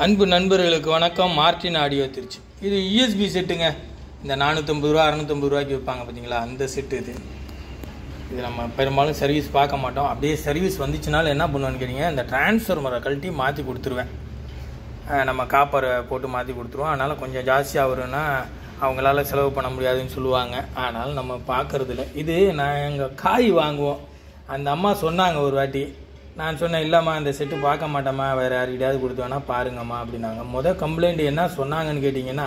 அன்பு நண்பர்களுக்கு வணக்கம். Martin audio Trichy. இது யூஎஸ்பி செட்டுங்க. இந்த 450 ரூபா 650 ரூபாய்க்கு விற்பாங்க பார்த்தீங்களா, அந்த செட்டு இது நம்ம பெரும்பாலும் சர்வீஸ் பார்க்க மாட்டோம். அப்படியே சர்வீஸ் வந்துச்சுனாலும் என்ன பண்ணுவேன்னு கேட்டிங்க, இந்த டிரான்ஸ்ஃபார்மரை கழட்டி மாற்றி கொடுத்துருவேன். நம்ம காப்பரை போட்டு மாற்றி கொடுத்துருவோம். அதனால் கொஞ்சம் ஜாஸ்தியாக வரும்னா அவங்களால செலவு பண்ண முடியாதுன்னு சொல்லுவாங்க. அதனால் நம்ம பார்க்குறதில்ல. இது நான் எங்கள் காய் வாங்குவோம். அந்த அம்மா சொன்னாங்க ஒரு வாட்டி. நான் சொன்னேன், இல்லைம்மா இந்த செட்டு பார்க்க மாட்டேம்மா, வேறு யார்கிட்டையாவது கொடுத்தோன்னா பாருங்கம்மா அப்படின்னாங்க. கம்ப்ளைண்ட் என்ன சொன்னாங்கன்னு கேட்டிங்கன்னா,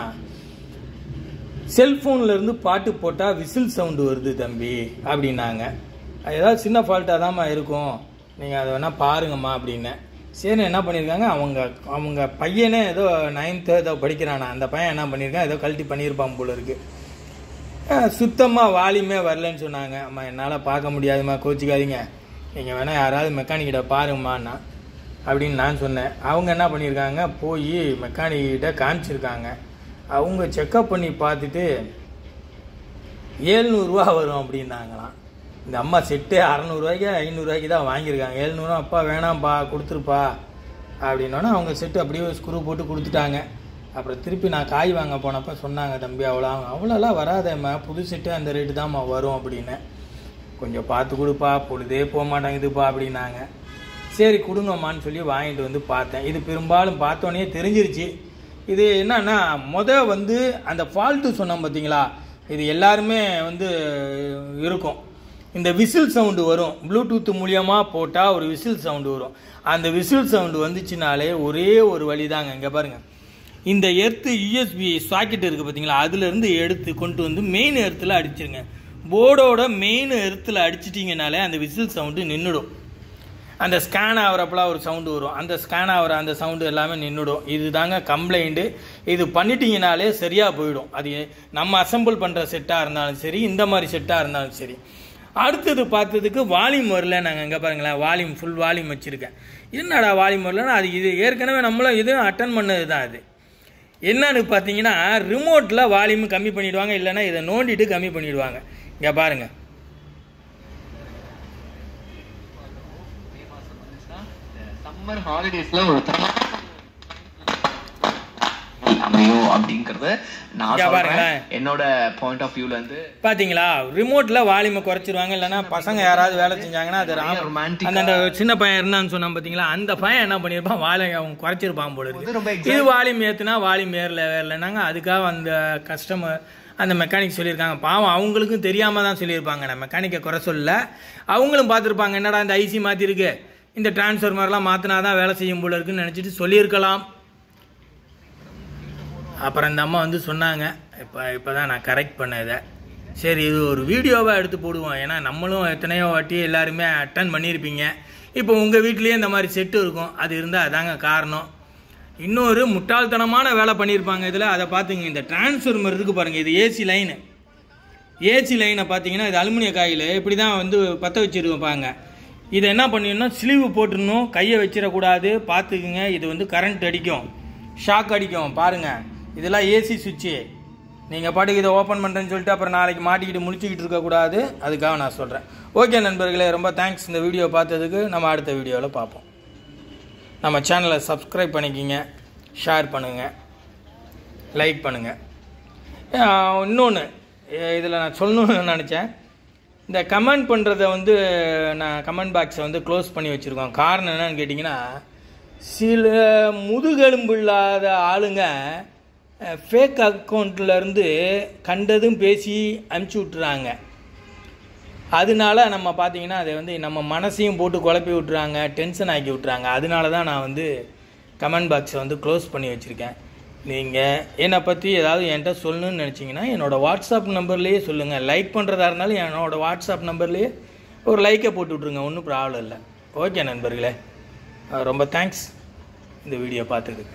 செல்ஃபோன்லேருந்து பாட்டு போட்டால் விசில் சவுண்டு வருது தம்பி அப்படின்னாங்க. அது ஏதாவது சின்ன ஃபால்ட்டாக தான்மா இருக்கும், நீங்கள் அதை வேணால் பாருங்கம்மா அப்படின்னேன். சரி, என்ன பண்ணியிருக்காங்க, அவங்க பையனே ஏதோ 9th ஏதோ படிக்கிறானா, அந்த பையன் என்ன பண்ணியிருக்கான், ஏதோ கழட்டி பண்ணியிருப்பான் போல இருக்குது. சுத்தமாக வால்யூமே வரலன்னு சொன்னாங்க. அம்மா என்னால் பார்க்க முடியாதும்மா, கோச்சிக்காதீங்க, நீங்கள் வேணால் யாராவது மெக்கானிக்கிட்ட பாருங்கம்மாண்ணா அப்படின்னு நான் சொன்னேன். அவங்க என்ன பண்ணியிருக்காங்க, போய் மெக்கானிக்கிட்ட காமிச்சிருக்காங்க. அவங்க செக்கப் பண்ணி பார்த்துட்டு 700 ரூபா வரும் அப்படின்னாங்களாம். இந்த அம்மா செட்டு 600 ரூபாய்க்கு 500 ரூபாய்க்கு தான் வாங்கியிருக்காங்க. 700 அப்பா வேணாம்ப்பா கொடுத்துருப்பா அப்படின்னோன்னா அவங்க செட்டு அப்படியே ஸ்க்ரூ போட்டு கொடுத்துட்டாங்க. அப்புறம் திருப்பி நான் காய் வாங்க போனப்போ சொன்னாங்க, தம்பி அவ்வளோலாம் வராதேம்மா, புது செட்டு அந்த ரேட்டு தான்மா வரும் அப்படின்னு. கொஞ்சம் பார்த்து கொடுப்பா, பொழுதே போக மாட்டேங்குதுப்பா அப்படின்னாங்க. சரி கொடுங்கம்மான்னு சொல்லி வாங்கிட்டு வந்து பார்த்தேன். இது பெரும்பாலும் பார்த்தோன்னே தெரிஞ்சிருச்சு. இது என்னன்னா, அந்த ஃபால்ட்டு சொன்னோம் பார்த்தீங்களா, இது எல்லாருமே இருக்கும். இந்த விசில் சவுண்டு வரும். ப்ளூடூத் மூலியமாக போட்டால் ஒரு விசில் சவுண்டு வரும். அந்த விசில் சவுண்டு வந்துச்சுனாலே ஒரே ஒரு வழி தாங்க. இங்கே பாருங்கள், இந்த எர்த்து யூஎஸ்பி சாக்கெட் இருக்குது பார்த்தீங்களா, அதுலேருந்து எடுத்து கொண்டு வந்து மெயின் எர்த்தில் அடிச்சிருங்க. போர்டோட மெயின் எர்த்தில் அடிச்சிட்டிங்கனாலே அந்த விசில் சவுண்டு நின்றுடும். அந்த ஸ்கேன் ஆகிறப்பெல்லாம் ஒரு சவுண்டு வரும். அந்த ஸ்கேன் ஆகிற அந்த சவுண்டு எல்லாமே நின்றுடும். இது தாங்க கம்ப்ளைண்ட்டு. இது பண்ணிட்டீங்கனாலே சரியாக போயிடும். அது நம்ம அசம்பிள் பண்ணுற செட்டாக இருந்தாலும் சரி, இந்த மாதிரி செட்டாக இருந்தாலும் சரி. அடுத்தது பார்த்ததுக்கு வால்யூம் வரல. நாங்கள் இங்கே பாருங்களேன், வால்யூம் ஃபுல் வால்யூம் வச்சுருக்கேன். என்னடா வால்யூம் வரலன்னா, அது இது ஏற்கனவே நம்மளும் இதுவும் அட்டன் பண்ணது தான். அது என்னன்னு பார்த்தீங்கன்னா, ரிமோட்டில் வால்யூம் கம்மி பண்ணிவிடுவாங்க, இல்லைன்னா இதை நோண்டிட்டு கம்மி பண்ணிவிடுவாங்க. இங்கே பாருங்கள், சம்மர் ஹாலிடேஸ்ல ஒரு அமையும் அப்படிங்கறது நான் சொல்றேன். என்னோட பாயிண்ட் ஆஃப் வியூல இருந்து பாத்தீங்களா, ரிமோட்ல வால்யூமை குறைச்சிருவாங்க, இல்லைன்னா பசங்க யாராவது வேலை செஞ்சாங்கன்னா அது அந்த சின்ன பையன் இருந்தான்னு சொன்னா பாத்தீங்களா, அந்த பையன் என்ன பண்ணிருப்பான், வால்யூம் அவங்க குறைச்சிருப்பான் போல இருக்கு. இது வால்யூம் ஏத்துனா வால்யூம் ஏறலைனாங்க. அதுக்காக அந்த கஸ்டமர் அந்த மெக்கானிக் சொல்லியிருக்காங்க. பாவம், அவங்களுக்கும் தெரியாம தான் சொல்லியிருப்பாங்க. நான் மெக்கானிக்கை குறை சொல்ல, அவங்களும் பார்த்துருப்பாங்க, என்னடா இந்த ஐசி மாத்திருக்கு, இந்த டிரான்ஸ்ஃபார்மர்லாம் மாற்றினா தான் வேலை செய்யும் போல இருக்குன்னு நினச்சிட்டு சொல்லியிருக்கலாம். அப்புறம் இந்த அம்மா சொன்னாங்க, இப்போ தான் நான் கரெக்ட் பண்ண இதை. சரி, இது ஒரு வீடியோவாக எடுத்து போடுவோம். ஏன்னா நம்மளும் எத்தனையோ வாட்டி எல்லாருமே அட்டன் பண்ணியிருப்பீங்க. இப்போ உங்கள் வீட்லேயே இந்த மாதிரி செட்டு இருக்கும். அது இருந்தால் அதாங்க காரணம். இன்னொரு முட்டாள்தனமான வேலை பண்ணியிருப்பாங்க இதில். அதை பார்த்துங்க, இந்த டிரான்ஸ்ஃபார்மர் இருக்குது பாருங்கள், இது ஏசி லைனை பார்த்தீங்கன்னா, இது அலுமினிய காயில் இப்படி தான் பற்ற வச்சுருப்பாங்க. இதை என்ன பண்ணிடணும், ஸ்லீவ் போட்டுடணும், கையை வச்சிடக்கூடாது. பார்த்துக்குங்க, இது கரண்ட் அடிக்கும், ஷாக் அடிக்கும். பாருங்கள், இதெல்லாம் ஏசி சுவிட்சு. நீங்கள் பாட்டுக்கு இதை ஓப்பன் பண்ணுறேன்னு சொல்லிட்டு அப்புறம் நாளைக்கு மாட்டிக்கிட்டு முழிச்சிக்கிட்டு இருக்கக்கூடாது. அதுக்காக நான் சொல்கிறேன். ஓகே நண்பர்களே, ரொம்ப தேங்க்ஸ் இந்த வீடியோ பார்த்ததுக்கு. நம்ம அடுத்த வீடியோவில் பார்ப்போம். நம்ம சேனலை சப்ஸ்கிரைப் பண்ணிக்கிங்க, ஷேர் பண்ணுங்கள், லைக் பண்ணுங்கள். இன்னொன்று இதில் நான் சொல்லணும்னு நினச்சேன். இந்த கமெண்ட் பண்ணுறதை நான் கமெண்ட் பாக்ஸை க்ளோஸ் பண்ணி வச்சுருக்கோம். காரணம் என்னன்னு கேட்டிங்கன்னா, சில முதுகெலும்பு இல்லாத ஆளுங்க ஃபேக் அக்கௌண்ட்லேருந்து கண்டதும் பேசி அனுப்பிச்சி விட்டுறாங்க. அதனால நம்ம பார்த்தீங்கன்னா அதை நம்ம மனசையும் போட்டு குழப்பி விட்டுறாங்க, டென்ஷன் ஆக்கி விட்டுறாங்க. அதனால தான் நான் கமெண்ட் பாக்ஸை க்ளோஸ் பண்ணி வச்சுருக்கேன். நீங்கள் என்னை பற்றி ஏதாவது என்கிட்ட சொல்லணும்னு நினச்சிங்கன்னா என்னோடய வாட்ஸ்அப் நம்பர்லேயே சொல்லுங்கள். லைக் பண்ணுறதா இருந்தாலும் என்னோடய வாட்ஸ்அப் நம்பர்லேயே ஒரு லைக்கை போட்டு விட்ருங்க, ஒன்றும் ப்ராப்ளம் இல்லை. ஓகே நண்பர்களே, ரொம்ப தேங்க்ஸ் இந்த வீடியோ பார்த்ததுக்கு.